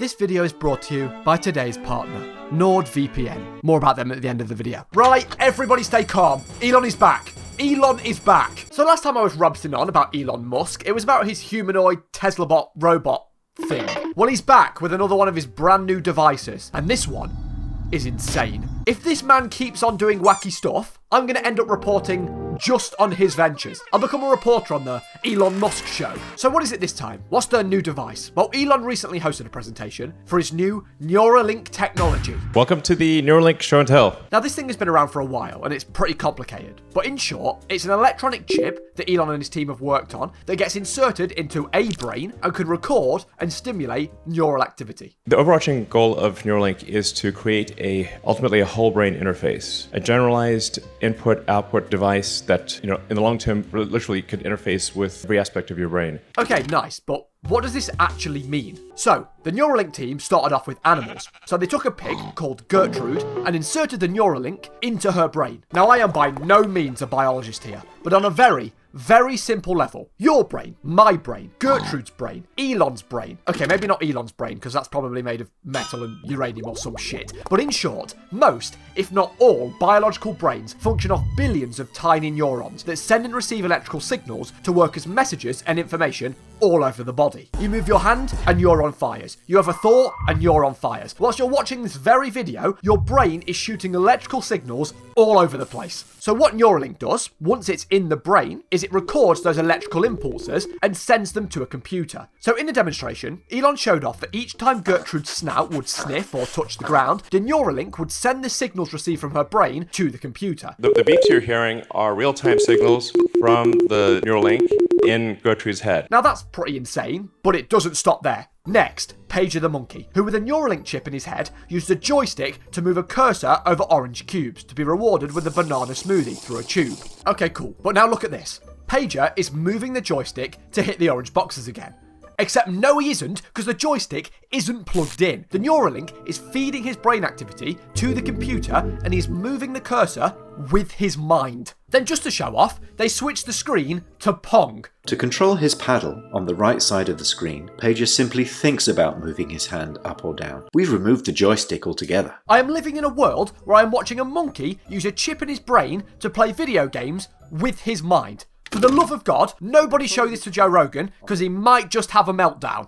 This video is brought to you by today's partner, NordVPN. More about them at the end of the video. Right, everybody stay calm. Elon is back. Elon is back. So last time I was rubbing on about Elon Musk, it was about his humanoid Tesla bot robot thing. Well, he's back with another one of his brand new devices, and this one is insane. If this man keeps on doing wacky stuff, I'm going to end up reporting just on his ventures. I'll become a reporter on the Elon Musk show. So what is it this time? What's their new device? Well, Elon recently hosted a presentation for his new Neuralink technology. Welcome to the Neuralink show and tell. Now, this thing has been around for a while, and it's pretty complicated. But in short, it's an electronic chip that Elon and his team have worked on that gets inserted into a brain and can record and stimulate neural activity. The overarching goal of Neuralink is to create ultimately a whole brain interface, a generalized input-output device that, in the long term, literally could interface with every aspect of your brain. Okay, nice, but what does this actually mean? So, the Neuralink team started off with animals. So they took a pig called Gertrude and inserted the Neuralink into her brain. Now, I am by no means a biologist here, but on a very simple level. Your brain, my brain, Gertrude's brain, Elon's brain. Okay, maybe not Elon's brain, because that's probably made of metal and uranium or some shit. But in short, most, if not all, biological brains function off billions of tiny neurons that send and receive electrical signals to work as messages and information all over the body. You move your hand and neuron fires. You have a thought and neuron fires. Whilst you're watching this very video, your brain is shooting electrical signals all over the place. So what Neuralink does, once it's in the brain, is it records those electrical impulses and sends them to a computer. So in the demonstration, Elon showed off that each time Gertrude's snout would sniff or touch the ground, the Neuralink would send the signals received from her brain to the computer. The beeps you're hearing are real-time signals from the Neuralink in Gertrude's head. Now that's pretty insane, but it doesn't stop there. Next, Pager the monkey, who with a Neuralink chip in his head used a joystick to move a cursor over orange cubes to be rewarded with a banana smoothie through a tube. Okay, cool, but now look at this. Pager is moving the joystick to hit the orange boxes again. Except no he isn't, because the joystick isn't plugged in. The Neuralink is feeding his brain activity to the computer and he's moving the cursor with his mind. Then just to show off, they switched the screen to Pong. To control his paddle on the right side of the screen, Pager simply thinks about moving his hand up or down. We've removed the joystick altogether. I am living in a world where I am watching a monkey use a chip in his brain to play video games with his mind. For the love of God, nobody show this to Joe Rogan, because he might just have a meltdown.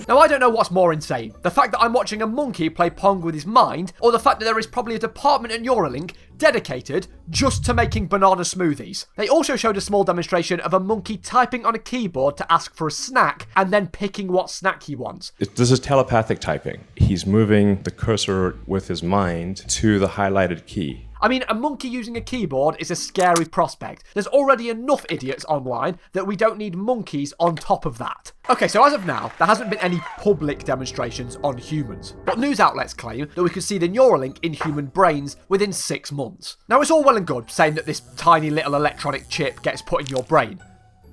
Now, I don't know what's more insane. The fact that I'm watching a monkey play Pong with his mind, or the fact that there is probably a department at Neuralink dedicated just to making banana smoothies. They also showed a small demonstration of a monkey typing on a keyboard to ask for a snack, and then picking what snack he wants. This is telepathic typing. He's moving the cursor with his mind to the highlighted key. I mean, a monkey using a keyboard is a scary prospect. There's already enough idiots online that we don't need monkeys on top of that. Okay, so as of now, there hasn't been any public demonstrations on humans, but news outlets claim that we could see the Neuralink in human brains within 6 months. Now, it's all well and good saying that this tiny little electronic chip gets put in your brain.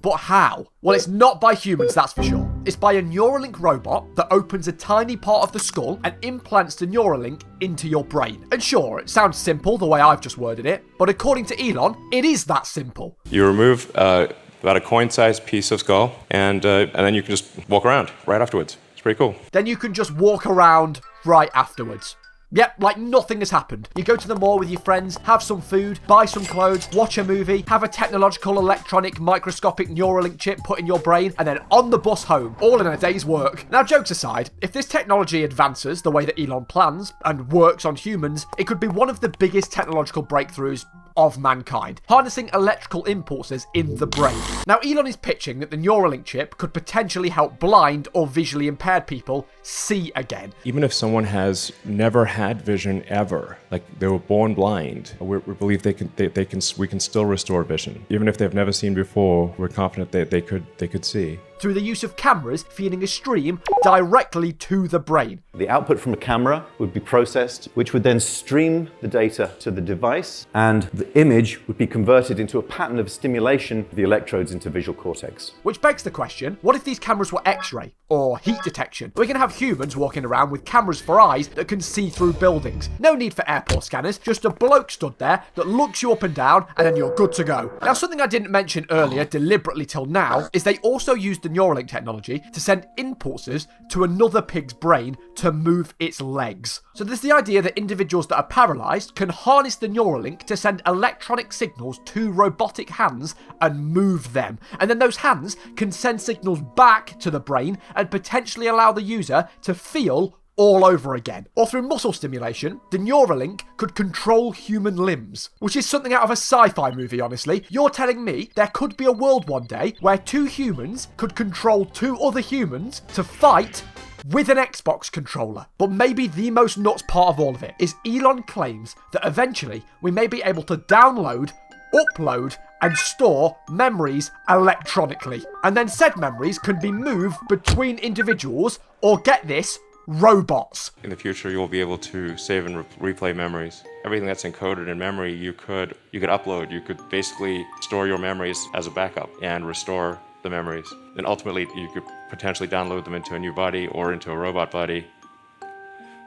But how? Well, it's not by humans, that's for sure. It's by a Neuralink robot that opens a tiny part of the skull and implants the Neuralink into your brain. And sure, it sounds simple the way I've just worded it, but according to Elon, it is that simple. You remove about a coin-sized piece of skull, and then you can just walk around right afterwards. It's pretty cool. Then you can just walk around right afterwards. Yep, like nothing has happened. You go to the mall with your friends, have some food, buy some clothes, watch a movie, have a technological, electronic, microscopic Neuralink chip put in your brain, and then on the bus home, all in a day's work. Now, jokes aside, if this technology advances the way that Elon plans and works on humans, it could be one of the biggest technological breakthroughs of mankind, harnessing electrical impulses in the brain. Now, Elon is pitching that the Neuralink chip could potentially help blind or visually impaired people see again. Even if someone has never had vision ever, like they were born blind, we believe we can still restore vision. Even if they've never seen before, we're confident that they could see. Through the use of cameras feeding a stream directly to the brain. The output from a camera would be processed, which would then stream the data to the device, and the image would be converted into a pattern of stimulation of the electrodes into visual cortex. Which begs the question, what if these cameras were X-ray or heat detection? We're going to have humans walking around with cameras for eyes that can see through buildings. No need for airport scanners, just a bloke stood there that looks you up and down, and then you're good to go. Now, something I didn't mention earlier deliberately till now is they also used the Neuralink technology to send impulses to another pig's brain to move its legs. So there's the idea that individuals that are paralysed can harness the Neuralink to send electronic signals to robotic hands and move them. And then those hands can send signals back to the brain and potentially allow the user to feel all over again. Or through muscle stimulation, the Neuralink could control human limbs, which is something out of a sci-fi movie, honestly. You're telling me there could be a world one day where two humans could control two other humans to fight with an Xbox controller. But maybe the most nuts part of all of it is Elon claims that eventually we may be able to download, upload, and store memories electronically. And then said memories can be moved between individuals, or get this, robots. In the future, you'll be able to save and replay memories. Everything that's encoded in memory, you could upload. You could basically store your memories as a backup and restore the memories. And ultimately, you could potentially download them into a new body or into a robot body.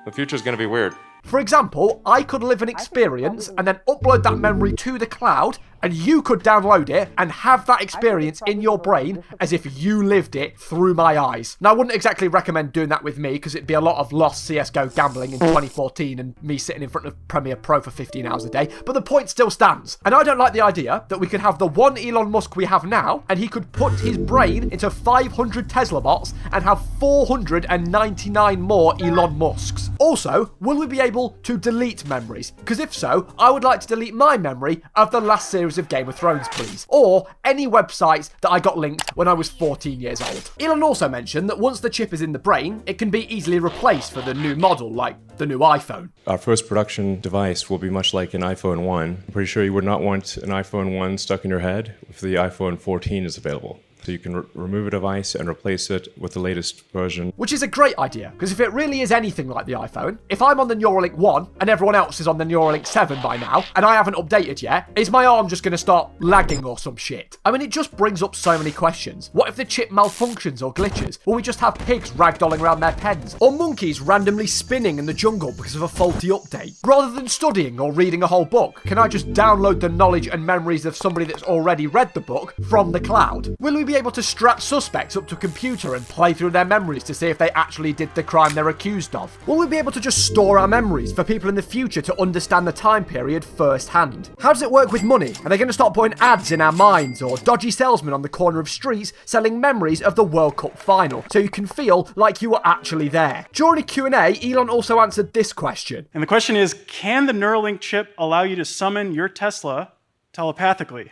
The future is going to be weird. For example, I could live an experience and then upload that memory to the cloud, and you could download it and have that experience in your brain as if you lived it through my eyes. Now, I wouldn't exactly recommend doing that with me, because it'd be a lot of lost CSGO gambling in 2014 and me sitting in front of Premiere Pro for 15 hours a day, but the point still stands. And I don't like the idea that we could have the one Elon Musk we have now, and he could put his brain into 500 Tesla bots and have 499 more Elon Musks. Also, will we be able to delete memories? Because if so, I would like to delete my memory of the last series of Game of Thrones, please. Or any websites that I got linked when I was 14 years old. Elon also mentioned that once the chip is in the brain, it can be easily replaced for the new model, like the new iPhone. Our first production device will be much like an iPhone 1. I'm pretty sure you would not want an iPhone 1 stuck in your head if the iPhone 14 is available. So you can remove a device and replace it with the latest version. Which is a great idea, because if it really is anything like the iPhone, if I'm on the Neuralink 1 and everyone else is on the Neuralink 7 by now, and I haven't updated yet, is my arm just going to start lagging or some shit? I mean, it just brings up so many questions. What if the chip malfunctions or glitches? Will we just have pigs ragdolling around their pens? Or monkeys randomly spinning in the jungle because of a faulty update? Rather than studying or reading a whole book, can I just download the knowledge and memories of somebody that's already read the book from the cloud? Will we be able to strap suspects up to a computer and play through their memories to see if they actually did the crime they're accused of? Will we be able to just store our memories for people in the future to understand the time period firsthand? How does it work with money? Are they going to start putting ads in our minds, or dodgy salesmen on the corner of streets selling memories of the World Cup final so you can feel like you were actually there? During a Q&A, Elon also answered this question. And the question is, can the Neuralink chip allow you to summon your Tesla telepathically?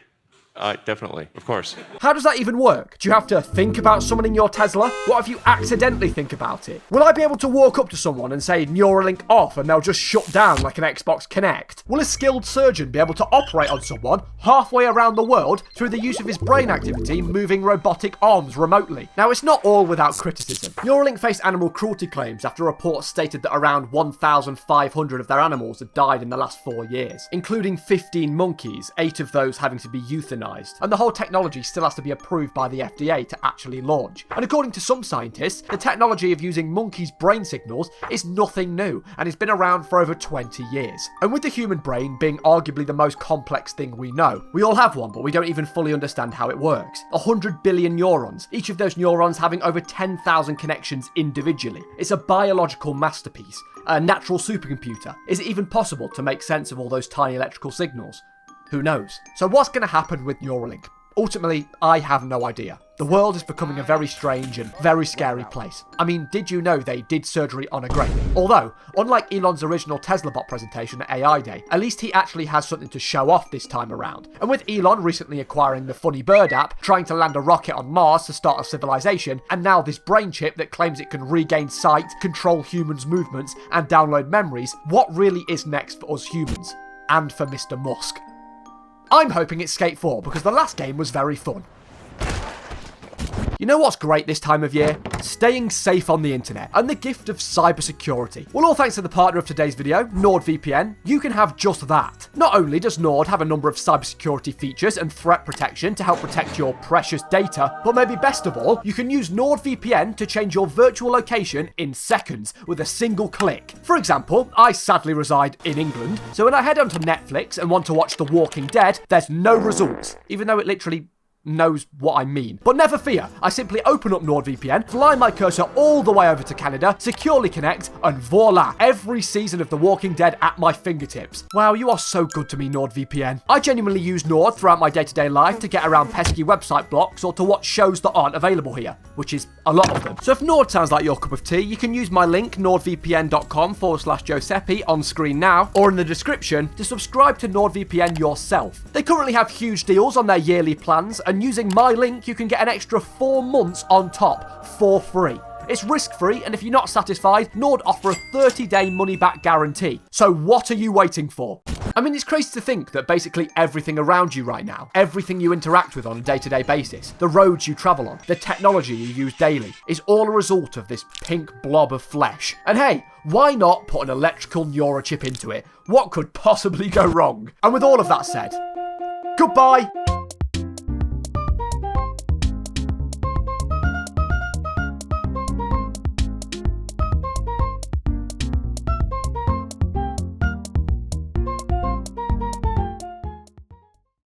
Definitely, of course. How does that even work? Do you have to think about summoning your Tesla? What if you accidentally think about it? Will I be able to walk up to someone and say Neuralink off and they'll just shut down like an Xbox Kinect? Will a skilled surgeon be able to operate on someone halfway around the world through the use of his brain activity moving robotic arms remotely? Now, it's not all without criticism. Neuralink faced animal cruelty claims after reports stated that around 1,500 of their animals had died in the last 4 years, including 15 monkeys, 8 of those having to be euthanized. And the whole technology still has to be approved by the FDA to actually launch. And according to some scientists, the technology of using monkeys' brain signals is nothing new and has been around for over 20 years. And with the human brain being arguably the most complex thing we know, we all have one, but we don't even fully understand how it works. 100 billion neurons, each of those neurons having over 10,000 connections individually. It's a biological masterpiece, a natural supercomputer. Is it even possible to make sense of all those tiny electrical signals? Who knows? So what's going to happen with Neuralink? Ultimately, I have no idea. The world is becoming a very strange and very scary place. I mean, did you know they did surgery on a grape? Although, unlike Elon's original Tesla bot presentation at AI Day, at least he actually has something to show off this time around. And with Elon recently acquiring the Funny Bird app, trying to land a rocket on Mars to start a civilization, and now this brain chip that claims it can regain sight, control humans' movements, and download memories, what really is next for us humans? And for Mr. Musk? I'm hoping it's Skate 4, because the last game was very fun. You know what's great this time of year? Staying safe on the internet, and the gift of cybersecurity. Well, all thanks to the partner of today's video, NordVPN, you can have just that. Not only does Nord have a number of cybersecurity features and threat protection to help protect your precious data, but maybe best of all, you can use NordVPN to change your virtual location in seconds with a single click. For example, I sadly reside in England, so when I head onto Netflix and want to watch The Walking Dead, there's no results, even though it literally knows what I mean. But never fear, I simply open up NordVPN, fly my cursor all the way over to Canada, securely connect, and voila, every season of The Walking Dead at my fingertips. Wow, you are so good to me, NordVPN. I genuinely use Nord throughout my day-to-day life to get around pesky website blocks or to watch shows that aren't available here, which is a lot of them. So if Nord sounds like your cup of tea, you can use my link, nordvpn.com/Joeseppi, on screen now, or in the description to subscribe to NordVPN yourself. They currently have huge deals on their yearly plans, and using my link, you can get an extra 4 months on top for free. It's risk-free, and if you're not satisfied, Nord offer a 30-day money-back guarantee. So what are you waiting for? I mean, it's crazy to think that basically everything around you right now, everything you interact with on a day-to-day basis, the roads you travel on, the technology you use daily, is all a result of this pink blob of flesh. And hey, why not put an electrical neurochip into it? What could possibly go wrong? And with all of that said, goodbye!